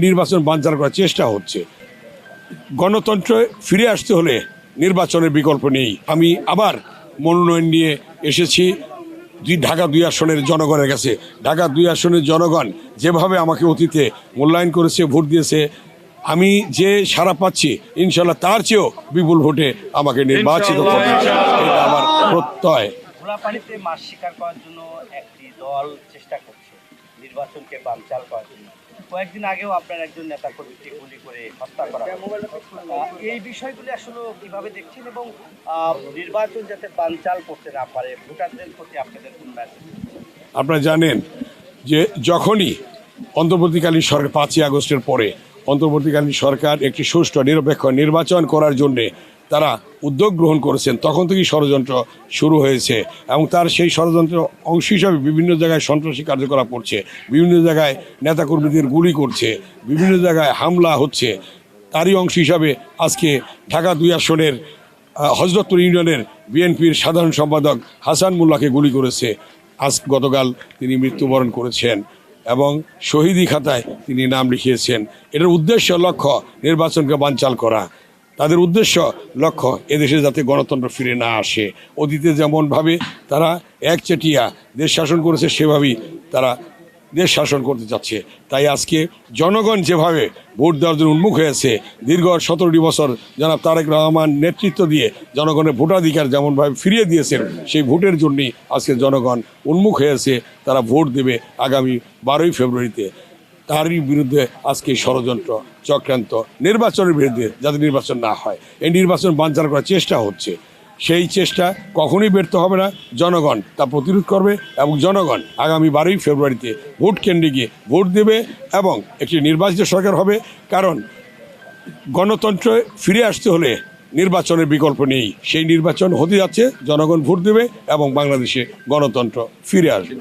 নির্বাচন বানচাল করার চেষ্টা হচ্ছে। গণতন্ত্র ফিরে আসতে হলে নির্বাচনের বিকল্প নেই। আমি আবার মনোনয়ন নিয়ে এসেছি ঢাকা 2 আসনের জনগণের কাছে। ঢাকা 2 আসনের জনগণ যেভাবে আমাকে অতীতে মূল্যায়ন করেছে, ভোট দিয়েছে, আমি যে সাড়া পাচ্ছি ইনশাল্লাহ তার চেয়েও বিপুল ভোটে আমাকে নির্বাচিত করবে, এটা আমার প্রত্যয়। ঘোড়াপাড়িতে মাছ শিকার করার জন্য একটি দল চেষ্টা করছে নির্বাচনকে বানচাল করার জন্য। কয়েকদিন আগেও আপনার একজন নেতা কর্মীকে গুলি করে হত্যা করা হয়। এই বিষয়গুলি আসলে কিভাবে দেখছেন এবং নির্বাচন যাতে বানচাল করতে না পারে ভোটারদের প্রতি আপনাদের কোন মেসেজ? আপনারা জানেন যে যখনই অন্তর্বর্তীকালীন সরকার 5ই আগস্টের পরে অন্তর্বর্তীকালীন সরকার একটি সুষ্ঠু নিরপেক্ষ নির্বাচন করার জন্যে তারা উদ্যোগ গ্রহণ করেছেন, তখন থেকেই ষড়যন্ত্র শুরু হয়েছে এবং তার সেই ষড়যন্ত্র অংশ হিসাবে বিভিন্ন জায়গায় সন্ত্রাসী কার্যকলাপ করছে, বিভিন্ন জায়গায় নেতাকর্মীদের গুলি করছে, বিভিন্ন জায়গায় হামলা হচ্ছে। তারই অংশ হিসাবে আজকে ঢাকা 2 আসনের হযরতপুর ইউনিয়নের বিএনপির সাধারণ সম্পাদক হাসান মোল্লাকে গুলি করেছে। গতকাল তিনি মৃত্যুবরণ করেছেন এবং শহীদি খাতায় তিনি নাম লিখিয়েছেন। এটার উদ্দেশ্য লক্ষ্য নির্বাচনকে বানচাল করা। তাদের উদ্দেশ্য লক্ষ্য এদেশে যাতে গণতন্ত্র ফিরে না আসে। অতীতে যেমনভাবে তারা একচেটিয়া দেশ শাসন করেছে সেভাবেই তারা দেশ শাসন করতে চাচ্ছে। তাই আজকে জনগণ যেভাবে ভোট দেওয়ার জন্য উন্মুখ হয়েছে, দীর্ঘ 17টি বছর জনাব তারেক রহমান নেতৃত্ব দিয়ে জনগণের ভোটাধিকার যেমনভাবে ফিরিয়ে দিয়েছেন, সেই ভোটের জন্যই আজকে জনগণ উন্মুখ হয়েছে। তারা ভোট দেবে আগামী 12ই ফেব্রুয়ারিতে। তারই বিরুদ্ধে আজকে ষড়যন্ত্র চক্রান্ত নির্বাচনের বিরুদ্ধে, যাতে নির্বাচন না হয় এই নির্বাচন বানচাল করার চেষ্টা হচ্ছে। সেই চেষ্টা কখনোই ব্যর্থ হবে না। জনগণ তা প্রতিরোধ করবে এবং জনগণ আগামী 12ই ফেব্রুয়ারিতে ভোট কেন্দ্রে গিয়ে ভোট দেবে এবং একটি নির্বাচিত সরকার হবে। কারণ গণতন্ত্র ফিরে আসতে হলে নির্বাচনের বিকল্প নেই। সেই নির্বাচন হতে যাচ্ছে, জনগণ ভোট দেবে এবং বাংলাদেশে গণতন্ত্র ফিরে আসবে।